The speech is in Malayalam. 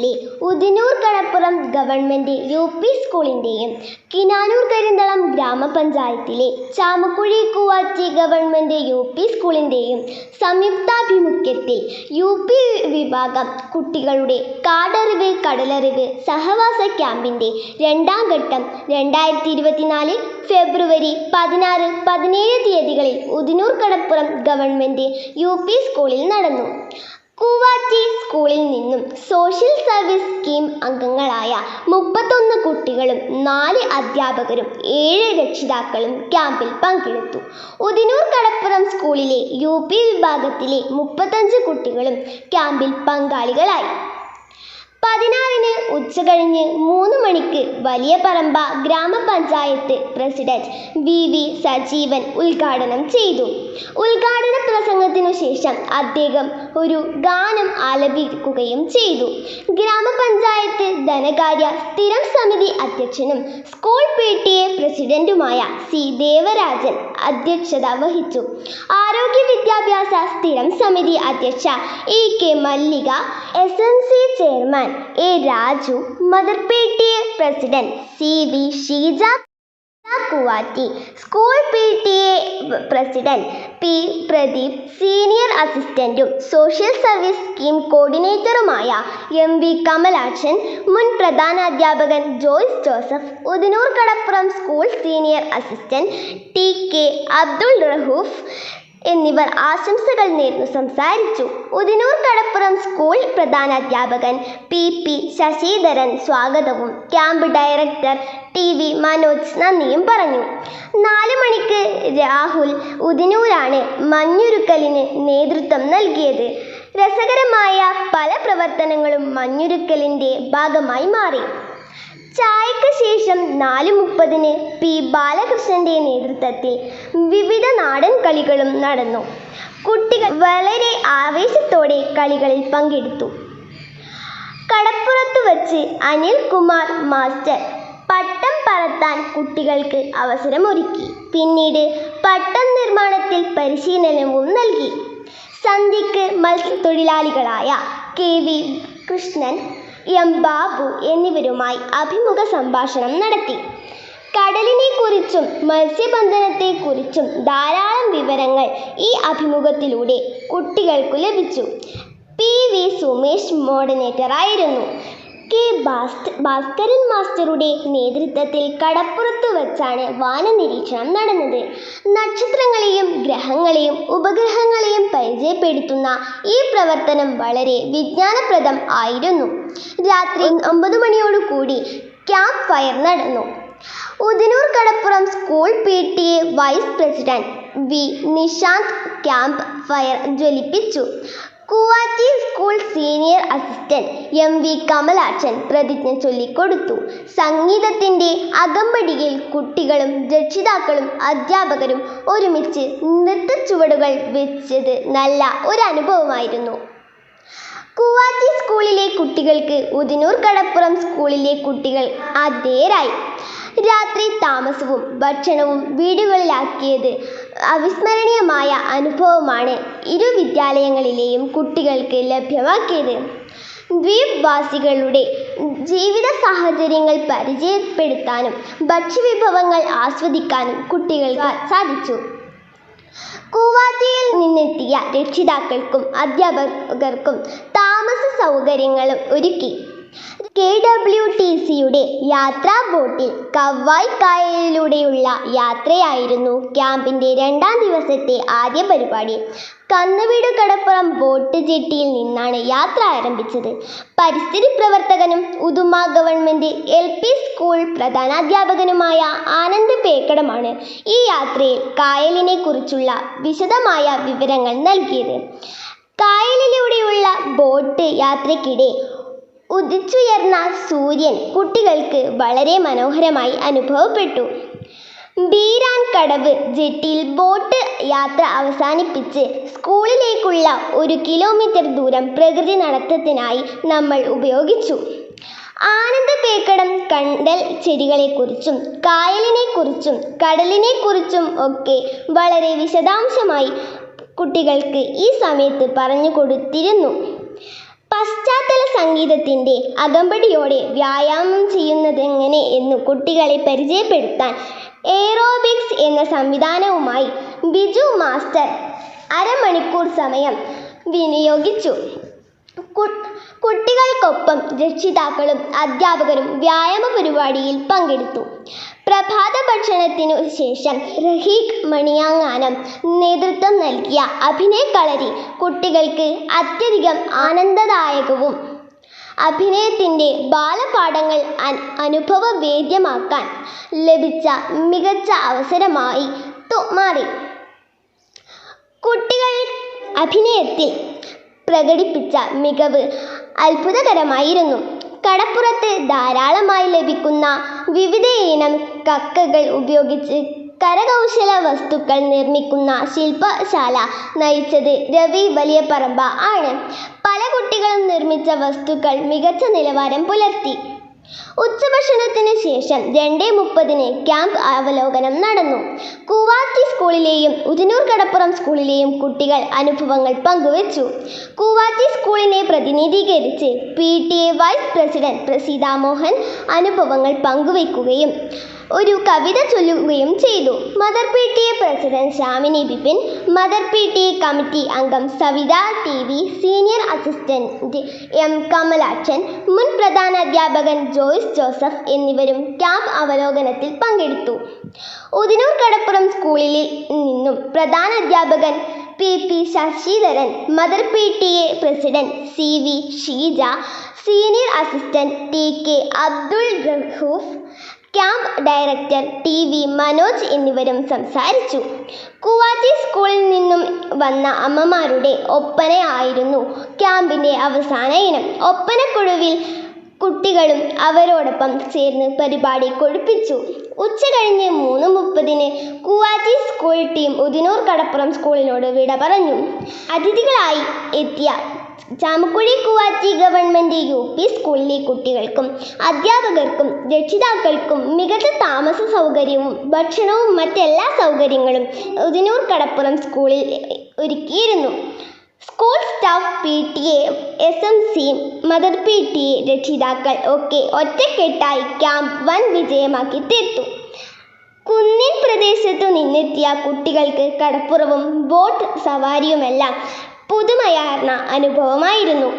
വിഭാഗത്തിലെ ഉദിനൂർ കടപ്പുറം ഗവൺമെന്റ് UP സ്കൂളിന്റെയും കിനാനൂർ കരിന്തളം ഗ്രാമപഞ്ചായത്തിലെ ചാമക്കുഴി കൂവാച്ചി ഗവൺമെന്റ് UP സ്കൂളിന്റെയും സംയുക്താഭിമുഖ്യത്തിൽ UP വിഭാഗം കുട്ടികളുടെ കാടറിവ് കടലറിവ് സഹവാസ ക്യാമ്പിന്റെ രണ്ടാം ഘട്ടം 2024 ഫെബ്രുവരി 16, 17 തീയതികളിൽ ഉദിനൂർ കടപ്പുറം ഗവൺമെന്റ് UP സ്കൂളിൽ നടന്നു. കൂവാച്ചി സ്കൂളിൽ നിന്നും സോഷ്യൽ സർവീസ് സ്കീം അംഗങ്ങളായ 31 കുട്ടികളും 4 അധ്യാപകരും 7 രക്ഷിതാക്കളും ക്യാമ്പിൽ പങ്കെടുത്തു. ഉദിനൂർ കടപ്പുറം സ്കൂളിലെ UP വിഭാഗത്തിലെ 35 കുട്ടികളും ക്യാമ്പിൽ പങ്കാളികളായി. 16-ന് ഉച്ചകഴിഞ്ഞ് 3 മണിക്ക് വലിയ പറമ്പ ഗ്രാമപഞ്ചായത്ത് പ്രസിഡന്റ് VV സജീവൻ ഉദ്ഘാടനം ചെയ്തു. ഉദ്ഘാടന പ്രസംഗത്തിനു ശേഷം അദ്ദേഹം ഒരു ഗാനം ആലപിക്കുകയും ചെയ്തു. ഗ്രാമപഞ്ചായത്ത് ധനകാര്യ സ്ഥിരം സമിതി അധ്യക്ഷനും സ്കൂൾ PTA പ്രസിഡന്റുമായ C ദേവരാജൻ അധ്യക്ഷത വഹിച്ചു. ആരോഗ്യ വിദ്യാഭ്യാസ സ്ഥിരം സമിതി അധ്യക്ഷ AK Mallika, SNC chairman A Raju, mother PTA president CV Sheeja Koovatti, school PTA president P Pradeep, senior അസിസ്റ്റന്റും സോഷ്യൽ സർവീസ് സ്കീം കോർഡിനേറ്ററുമായ MV കമലാക്ഷൻ, മുൻ പ്രധാനാധ്യാപകൻ Joyce Joseph, Udinur Kadappuram school senior assistant TK Abdul Rahoof എന്നിവർ ആശംസകൾ നേർന്നു സംസാരിച്ചു. ഉദിനൂർ കടപ്പുറം സ്കൂൾ പ്രധാനാധ്യാപകൻ PP ശശിധരൻ സ്വാഗതവും ക്യാമ്പ് ഡയറക്ടർ TV മനോജ് നന്ദിയും പറഞ്ഞു. 4 മണിക്ക് രാഹുൽ ഉദിനൂരാണ് മഞ്ഞുരുക്കലിന് നേതൃത്വം നൽകിയത്. രസകരമായ പല പ്രവർത്തനങ്ങളും മഞ്ഞുരുക്കലിന്റെ ഭാഗമായി മാറി. ചായക്ക് ശേഷം 4:30-ന് P ബാലകൃഷ്ണന്റെ നേതൃത്വത്തിൽ വിവിധ നാടൻ കളികളും നടന്നു. കുട്ടികൾ വളരെ ആവേശത്തോടെ കളികളിൽ പങ്കെടുത്തു. കടപ്പുറത്ത് വച്ച് അനിൽകുമാർ മാസ്റ്റർ പട്ടം പറത്താൻ കുട്ടികൾക്ക് അവസരമൊരുക്കി. പിന്നീട് പട്ടം നിർമ്മാണത്തിൽ പരിശീലനവും നൽകി. സന്ധ്യയ്ക്ക് മത്സ്യത്തൊഴിലാളികളായ KV കൃഷ്ണൻ, M ബാബു എന്നിവരുമായി അഭിമുഖ സംഭാഷണം നടത്തി. കടലിനെക്കുറിച്ചും മത്സ്യബന്ധനത്തെക്കുറിച്ചും ധാരാളം വിവരങ്ങൾ ഈ അഭിമുഖത്തിലൂടെ കുട്ടികൾക്കു ലഭിച്ചു. PV സുമേഷ് മോഡറേറ്ററായിരുന്നു. K ഭാസ്കരൻ മാസ്റ്ററുടെ നേതൃത്വത്തിൽ കടപ്പുറത്ത് വച്ചാണ് വാനനിരീക്ഷണം നടന്നത്. നക്ഷത്രങ്ങളെയും ഗ്രഹങ്ങളെയും ഉപഗ്രഹങ്ങളെയും പരിചയപ്പെടുത്തുന്ന ഈ പ്രവർത്തനം വളരെ വിജ്ഞാനപ്രദം ആയിരുന്നു. രാത്രി 9 മണിയോടുകൂടി ക്യാമ്പ് ഫയർ നടന്നു. Udinur Kadappuram school PTA vice president V Nishanth camp fire ജ്വലിപ്പിച്ചു. Koovachi school senior assistant MV Kamalakshan പ്രതിജ്ഞ ചൊല്ലിക്കൊടുത്തു. സംഗീതത്തിന്റെ അകമ്പടിയിൽ കുട്ടികളും രക്ഷിതാക്കളും അധ്യാപകരും ഒരുമിച്ച് നൃത്തച്ചുവടുകൾ വെച്ചത് നല്ല ഒരു അനുഭവമായിരുന്നു. കൂവാച്ചി സ്കൂളിലെ കുട്ടികൾക്ക് ഉദിനൂർ കടപ്പുറം സ്കൂളിലെ കുട്ടികൾ ആതിഥേയരായി. രാത്രി താമസവും ഭക്ഷണവും വീടുകളിലാക്കിയത് അവിസ്മരണീയമായ അനുഭവമാണ് ഇരു വിദ്യാലയങ്ങളിലെയും കുട്ടികൾക്ക് ലഭ്യമാക്കിയത്. ദ്വീപ് വാസികളുടെ ജീവിത സാഹചര്യങ്ങൾ പരിചയപ്പെടുത്താനും ഭക്ഷ്യവിഭവങ്ങൾ ആസ്വദിക്കാനും കുട്ടികൾക്ക് സാധിച്ചു. കൂവാച്ചിയിൽ നിന്നെത്തിയ രക്ഷിതാക്കൾക്കും അധ്യാപകർക്കും താമസ സൗകര്യങ്ങളും ഒരുക്കി. KWTCയുടെ യാത്രാ ബോട്ടിൽ കവ്വായ് കായലിലൂടെയുള്ള യാത്രയായിരുന്നു ക്യാമ്പിന്റെ 2ാം ദിവസത്തെ ആദ്യ പരിപാടി. കന്നുവീട് കടപ്പുറം ബോട്ട് ജെട്ടിയിൽ നിന്നാണ് യാത്ര ആരംഭിച്ചത്. പരിസ്ഥിതി പ്രവർത്തകനും ഉദുമ ഗവൺമെന്റ് LP സ്കൂൾ പ്രധാനാധ്യാപകനുമായ ആനന്ദ് പേക്കടമാണ് ഈ യാത്രയിൽ കായലിനെ കുറിച്ചുള്ള വിശദമായ വിവരങ്ങൾ നൽകിയത്. കായലിലൂടെയുള്ള ബോട്ട് യാത്രയ്ക്കിടെ ഉദിച്ചുയർന്ന സൂര്യൻ കുട്ടികൾക്ക് വളരെ മനോഹരമായി അനുഭവപ്പെട്ടു. ബീരാൻ കടവ് ജെട്ടിയിൽ ബോട്ട് യാത്ര അവസാനിപ്പിച്ച് സ്കൂളിലേക്കുള്ള 1 കിലോമീറ്റർ ദൂരം പ്രകൃതി നടത്തത്തിനായി നമ്മൾ ഉപയോഗിച്ചു. ആനന്ദ് പേക്കടം കണ്ടൽ ചെടികളെക്കുറിച്ചും കായലിനെക്കുറിച്ചും കടലിനെക്കുറിച്ചും ഒക്കെ വളരെ വിശദാംശമായി കുട്ടികൾക്ക് ഈ സമയത്ത് പറഞ്ഞു കൊടുത്തിരുന്നു. പശ്ചാത്തല സംഗീതത്തിൻ്റെ അകമ്പടിയോടെ വ്യായാമം ചെയ്യുന്നതെങ്ങനെ എന്നു കുട്ടികളെ പരിചയപ്പെടുത്താൻ എയ്റോബിക്സ് എന്ന സംവിധാനവുമായി ബിജു മാസ്റ്റർ അരമണിക്കൂർ സമയം വിനിയോഗിച്ചു. കുട്ടികൾക്കൊപ്പം രക്ഷിതാക്കളും അധ്യാപകരും വ്യായാമ പരിപാടിയിൽ പങ്കെടുത്തു. പ്രഭാത ഭക്ഷണത്തിനു ശേഷം റഹീഖ് മണിയങ്ങാനം നേതൃത്വം നൽകിയ അഭിനയക്കളരി കുട്ടികൾക്ക് അത്യധികം ആനന്ദദായകവും അഭിനയത്തിൻ്റെ ബാലപാഠങ്ങൾ അനുഭവവേദ്യമാക്കാൻ ലഭിച്ച മികച്ച അവസരമായി മാറി. കുട്ടികൾ അഭിനയത്തിൽ പ്രകടിപ്പിച്ച മികവ് അത്ഭുതകരമായിരുന്നു. കടപ്പുറത്ത് ധാരാളമായി ലഭിക്കുന്ന വിവിധയിനം കക്കകൾ ഉപയോഗിച്ച് കരകൗശല വസ്തുക്കൾ നിർമ്മിക്കുന്ന ശില്പശാല നയിച്ചത് രവി വലിയപറമ്പ ആണ്. പല കുട്ടികളും നിർമ്മിച്ച വസ്തുക്കൾ മികച്ച നിലവാരം പുലർത്തി. ഉച്ചഭക്ഷണത്തിനു ശേഷം 2:30 ക്യാമ്പ് അവലോകനം നടന്നു. കൂവാറ്റി സ്കൂളിലെയും ഉദിനൂർ കടപ്പുറം സ്കൂളിലെയും കുട്ടികൾ അനുഭവങ്ങൾ പങ്കുവച്ചു. കൂവാറ്റി സ്കൂളിനെ പ്രതിനിധീകരിച്ച് PTA vice president Praseetha Mohan അനുഭവങ്ങൾ പങ്കുവയ്ക്കുകയും ഒരു കവിത ചൊല്ലുകയും ചെയ്തു. Mother PTA president Shamini Bipin, mother PTA committee അംഗം Savitha TV, senior assistant M Kamalakshan, മുൻ പ്രധാനാധ്യാപകൻ ജോയ്സ് ജോസഫ് എന്നിവരും ക്യാമ്പ് അവലോകനത്തിൽ പങ്കെടുത്തു. ഉദിനൂർ കടപ്പുറം സ്കൂളിൽ നിന്നും പ്രധാനാധ്യാപകൻ PP Sasidharan, mother PTA president CV Sheeja, senior assistant TK Abdul Rahoof, camp director TV Manoj എന്നിവരും സംസാരിച്ചു. കൂവാറ്റി സ്കൂളിൽ നിന്നും വന്ന അമ്മമാരുടെ ഒപ്പനയായിരുന്നു ക്യാമ്പിൻ്റെ അവസാന ഇനം. ഒപ്പനക്കുഴുവിൽ കുട്ടികളും അവരോടൊപ്പം ചേർന്ന് പരിപാടി കൊഴുപ്പിച്ചു. ഉച്ചകഴിഞ്ഞ് 3:30 കൂവാറ്റി സ്കൂൾ ടീം ഉദിനൂർ കടപ്പുറം സ്കൂളിനോട് വിട പറഞ്ഞു. അതിഥികളായി എത്തിയ ചാമക്കുഴി കൂവാറ്റി ഗവൺമെൻറ് UP സ്കൂളിലെ കുട്ടികൾക്കും അധ്യാപകർക്കും രക്ഷിതാക്കൾക്കും മികച്ച താമസ സൗകര്യവും ഭക്ഷണവും മറ്റെല്ലാ സൗകര്യങ്ങളും ഉദിനൂർ കടപ്പുറം സ്കൂളിൽ ഒരുക്കിയിരുന്നു. School staff, PTA, SMC, mother PTA, രക്ഷിതാക്കൾ ഒക്കെ ഒറ്റക്കെട്ടായി ക്യാമ്പ് വൻ വിജയമാക്കി തീർത്തു. കുന്നിൻ പ്രദേശത്തു നിന്നെത്തിയ കുട്ടികൾക്ക് കടപ്പുറവും ബോട്ട് സവാരിയുമെല്ലാം പുതുമയാർന്ന അനുഭവമായിരുന്നു.